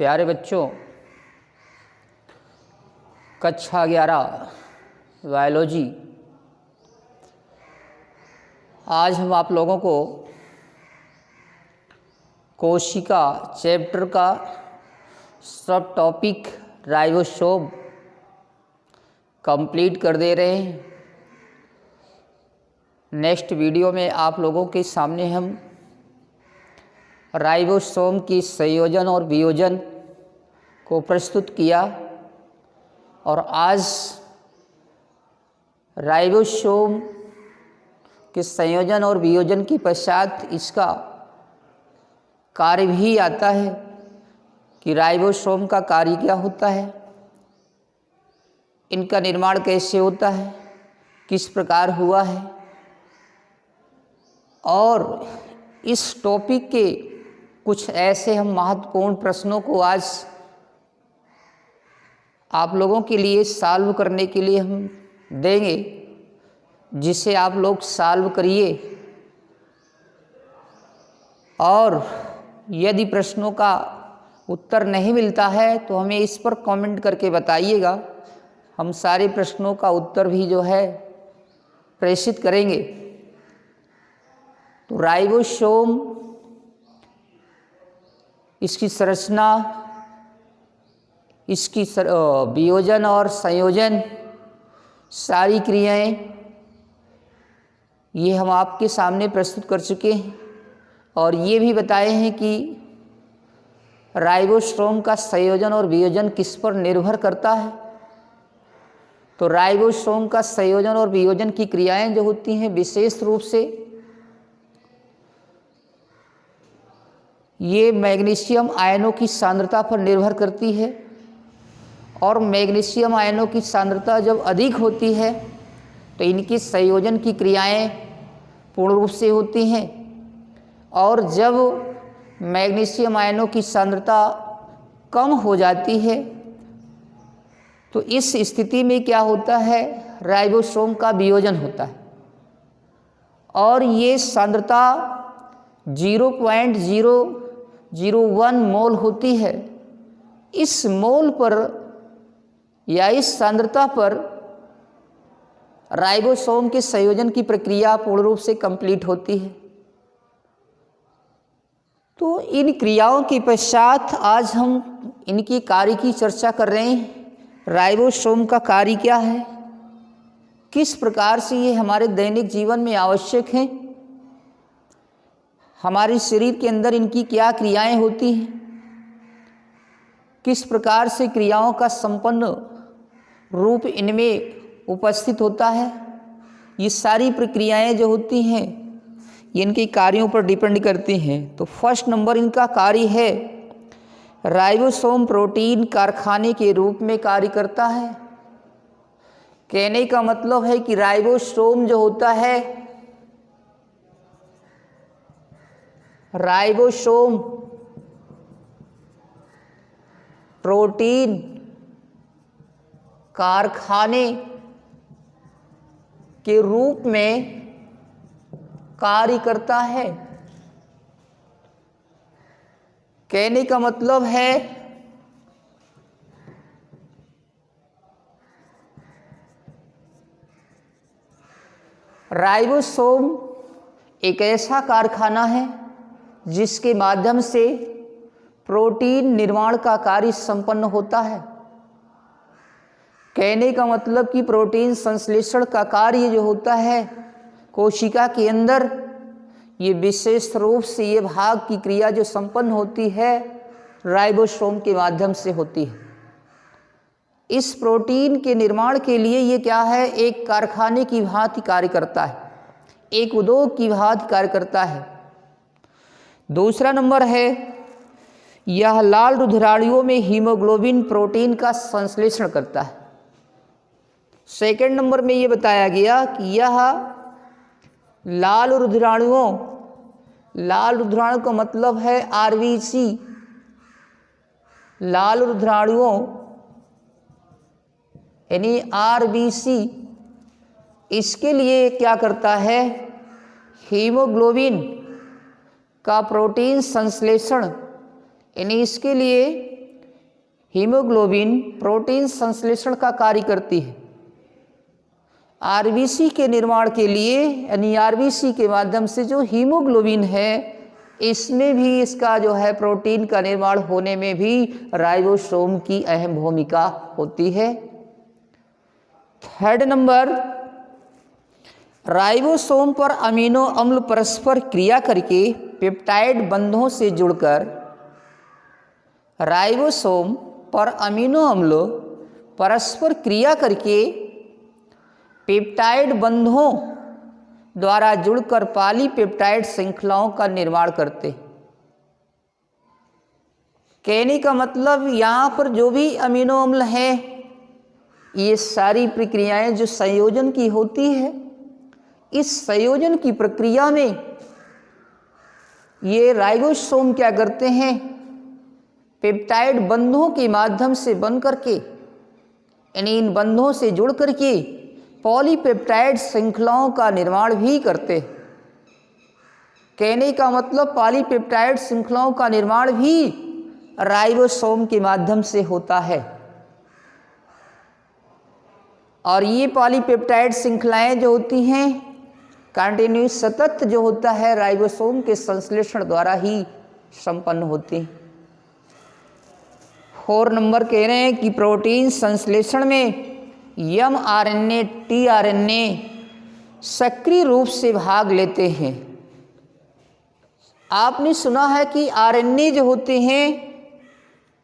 प्यारे बच्चों, कक्षा 11 बायोलॉजी। आज हम आप लोगों को कोशिका चैप्टर का सब टॉपिक राइबोसोम कंप्लीट कर दे रहे हैं। नेक्स्ट वीडियो में आप लोगों के सामने हम राइबोसोम की संयोजन और वियोजन को प्रस्तुत किया और आज राइबोसोम के संयोजन और वियोजन के पश्चात इसका कार्य भी आता है कि राइबोसोम का कार्य क्या होता है, इनका निर्माण कैसे होता है, किस प्रकार हुआ है। और इस टॉपिक के कुछ ऐसे हम महत्वपूर्ण प्रश्नों को आज आप लोगों के लिए सॉल्व करने के लिए हम देंगे, जिसे आप लोग सॉल्व करिए और यदि प्रश्नों का उत्तर नहीं मिलता है तो हमें इस पर कमेंट करके बताइएगा। हम सारे प्रश्नों का उत्तर भी जो है प्रेषित करेंगे। तो राइबोसोम, इसकी संरचना, इसकी वियोजन और संयोजन, सारी क्रियाएं ये हम आपके सामने प्रस्तुत कर चुके हैं और ये भी बताए हैं कि राइबोसोम का संयोजन और वियोजन किस पर निर्भर करता है। तो राइबोसोम का संयोजन और वियोजन की क्रियाएं जो होती हैं विशेष रूप से ये मैग्नीशियम आयनों की सांद्रता पर निर्भर करती है और मैग्नीशियम आयनों की सांद्रता जब अधिक होती है तो इनकी संयोजन की क्रियाएं पूर्ण रूप से होती हैं और जब मैग्नीशियम आयनों की सांद्रता कम हो जाती है तो इस स्थिति में क्या होता है, राइबोसोम का वियोजन होता है और ये सांद्रता 0.001 मोल होती है। इस मोल पर या इस सांद्रता पर राइबोसोम के संयोजन की प्रक्रिया पूर्ण रूप से कंप्लीट होती है। तो इन क्रियाओं के पश्चात आज हम इनकी कार्य की चर्चा कर रहे हैं। राइबोसोम का कार्य क्या है, किस प्रकार से ये हमारे दैनिक जीवन में आवश्यक हैं, हमारे शरीर के अंदर इनकी क्या क्रियाएं होती हैं, किस प्रकार से क्रियाओं का संपन्न रूप इनमें उपस्थित होता है। ये सारी प्रक्रियाएं जो होती हैं ये इनके कार्यों पर डिपेंड करती हैं। तो फर्स्ट नंबर इनका कार्य है, राइबोसोम प्रोटीन कारखाने के रूप में कार्य करता है। कहने का मतलब है कि राइबोसोम जो होता है, राइबोसोम प्रोटीन कारखाने के रूप में कार्य करता है। कहने का मतलब है राइबोसोम एक ऐसा कारखाना है जिसके माध्यम से प्रोटीन निर्माण का कार्य संपन्न होता है। कहने का मतलब कि प्रोटीन संश्लेषण का कार्य जो होता है कोशिका के अंदर, ये विशेष रूप से ये भाग की क्रिया जो संपन्न होती है राइबोसोम के माध्यम से होती है। इस प्रोटीन के निर्माण के लिए ये क्या है, एक कारखाने की भांति कार्य करता है, एक उद्योग की भांति कार्य करता है। दूसरा नंबर है, यह लाल रुधिराणुओं में हीमोग्लोबिन प्रोटीन का संश्लेषण करता है। सेकंड नंबर में ये बताया गया कि यह लाल रुधिराणुओं का मतलब है आरबीसी, लाल रुधिराणुओं यानी आरबीसी, इसके लिए क्या करता है, हीमोग्लोबिन का प्रोटीन संश्लेषण यानी इसके लिए हीमोग्लोबिन प्रोटीन संश्लेषण का कार्य करती है। आरबीसी के निर्माण के लिए यानी आरबीसी के माध्यम से जो हीमोग्लोबिन है इसमें भी इसका जो है प्रोटीन का निर्माण होने में भी राइबोसोम की अहम भूमिका होती है। थर्ड नंबर, राइबोसोम पर अमीनो अम्ल परस्पर क्रिया करके पेप्टाइड बंधों से जुड़कर राइबोसोम पर अमीनो अम्ल परस्पर क्रिया करके पेप्टाइड बंधों द्वारा जुड़कर पॉलीपेप्टाइड श्रृंखलाओं का निर्माण करते। कहने का मतलब यहाँ पर जो भी अमीनो अम्ल है ये सारी प्रक्रियाएं जो संयोजन की होती है, इस संयोजन की प्रक्रिया में ये राइबोसोम क्या करते हैं, पेप्टाइड बंधों के माध्यम से बन करके यानी इन बंधों से जुड़ करके पॉलीपेप्टाइड श्रृंखलाओं का निर्माण भी करते। कहने का मतलब पॉलीपेप्टाइड श्रृंखलाओं का निर्माण भी राइबोसोम के माध्यम से होता है और ये पॉलीपेप्टाइड श्रृंखलाएं जो होती हैं कंटिन्यूस सतत जो होता है राइबोसोम के संश्लेषण द्वारा ही संपन्न होती हैं। 4 नंबर कह रहे हैं कि प्रोटीन संश्लेषण में mRNA, tRNA सक्रिय रूप से भाग लेते हैं। आपने सुना है कि आरएनए जो होते हैं,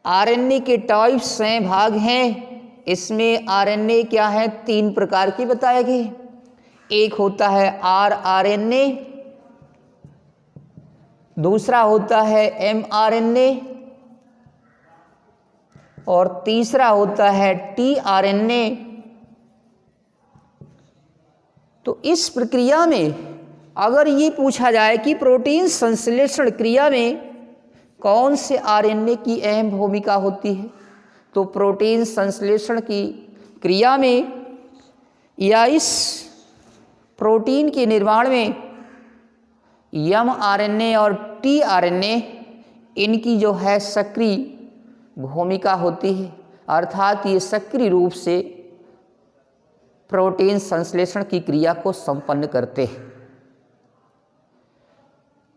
आरएनए के टाइप्स हैं, भाग हैं। इसमें आरएनए क्या है, 3 प्रकार के बताए गए। एक होता है rRNA, दूसरा होता है mRNA और तीसरा होता है tRNA। तो इस प्रक्रिया में अगर ये पूछा जाए कि प्रोटीन संश्लेषण क्रिया में कौन से आरएनए की अहम भूमिका होती है, तो प्रोटीन संश्लेषण की क्रिया में या इस प्रोटीन के निर्माण में mRNA और tRNA इनकी जो है सक्रिय भूमिका होती है, अर्थात ये सक्रिय रूप से प्रोटीन संश्लेषण की क्रिया को संपन्न करते हैं।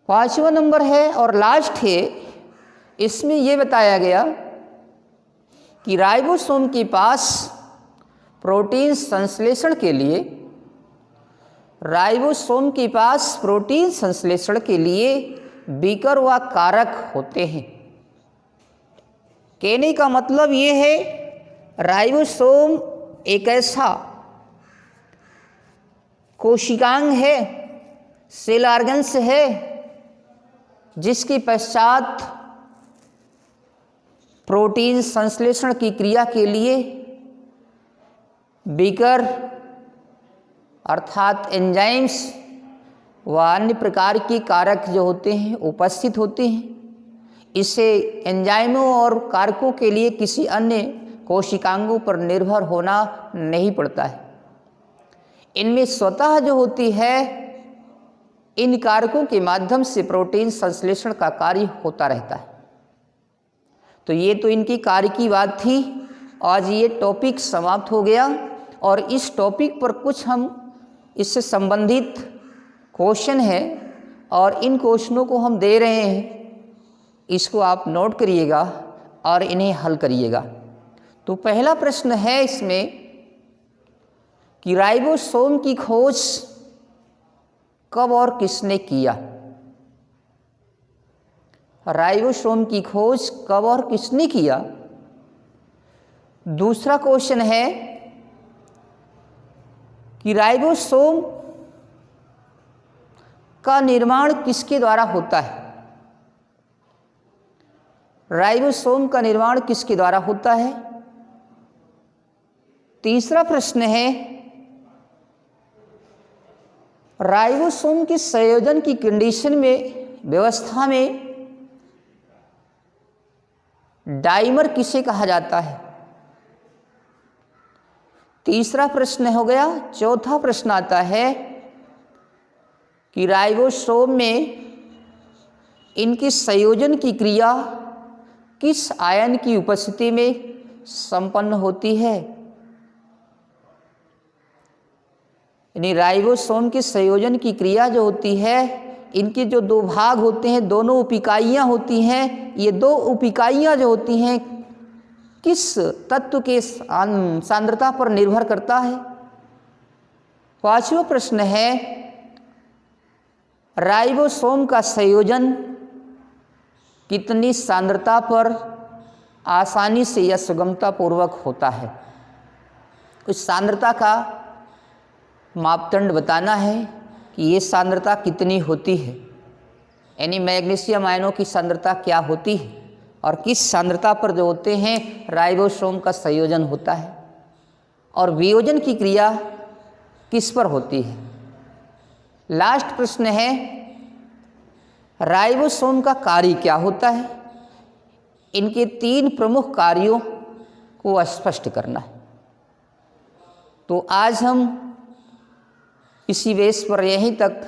5वां नंबर है और लास्ट है, इसमें ये बताया गया कि राइबोसोम के पास प्रोटीन संश्लेषण के लिए बीकर व कारक होते हैं। कहने का मतलब ये है राइबोसोम एक ऐसा कोशिकांग है, सेल ऑर्गन्स है, जिसके पश्चात प्रोटीन संश्लेषण की क्रिया के लिए बीकर अर्थात एंजाइम्स व अन्य प्रकार के कारक जो होते हैं उपस्थित होते हैं। इससे एंजाइमों और कारकों के लिए किसी अन्य कोशिकांगों पर निर्भर होना नहीं पड़ता है। इनमें स्वतः जो होती है इन कारकों के माध्यम से प्रोटीन संश्लेषण का कार्य होता रहता है। तो ये तो इनकी कार्य की बात थी। आज ये टॉपिक समाप्त हो गया और इस टॉपिक पर कुछ हम इससे संबंधित क्वेश्चन है और इन क्वेश्चनों को हम दे रहे हैं, इसको आप नोट करिएगा और इन्हें हल करिएगा। तो पहला प्रश्न है इसमें कि राइबोसोम की खोज कब और किसने किया। राइबोसोम की खोज कब और किसने किया। दूसरा क्वेश्चन है कि राइबोसोम का निर्माण किसके द्वारा होता है। राइबोसोम का निर्माण किसके द्वारा होता है। तीसरा प्रश्न है राइबोसोम के संयोजन की कंडीशन में व्यवस्था में डाइमर किसे कहा जाता है। तीसरा प्रश्न हो गया। चौथा प्रश्न आता है कि राइबोसोम में इनके संयोजन की क्रिया किस आयन की उपस्थिति में संपन्न होती है? यानी राइबोसोम के संयोजन की क्रिया जो होती है, इनके जो दो भाग होते हैं, दोनों उपिकाइयाँ होती हैं। ये दो उपिकाइयाँ जो होती हैं किस तत्व के सांद्रता पर निर्भर करता है? पांचवा प्रश्न है, राइबोसोम का संयोजन कितनी सांद्रता पर आसानी से या सुगमता पूर्वक होता है? उस सांद्रता का मापदंड बताना है कि ये सांद्रता कितनी होती है, यानी मैग्नीशियम आयनों की सांद्रता क्या होती है और किस सांद्रता पर जो होते हैं राइबोसोम का संयोजन होता है, और वियोजन की क्रिया किस पर होती है। लास्ट प्रश्न है, राइबोसोम का कार्य क्या होता है? इनके 3 प्रमुख कार्यों को स्पष्ट करना है। तो आज हम इसी बेस पर यहीं तक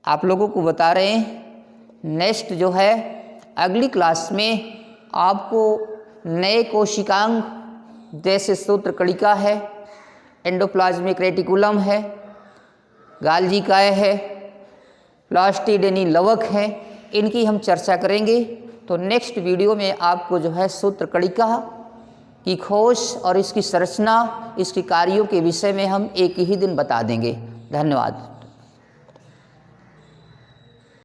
आप लोगों को बता रहे हैं। नेक्स्ट जो है अगली क्लास में आपको नए कोशिकांग जैसे सूत्रकणिका है, एंडोप्लाज्मिक रेटिकुलम है, गाल्जी काय है, प्लास्टिड यानी लवक है, इनकी हम चर्चा करेंगे। तो नेक्स्ट वीडियो में आपको जो है सूत्रकणिका की खोज और इसकी संरचना, इसके कार्यों के विषय में हम एक ही दिन बता देंगे। धन्यवाद।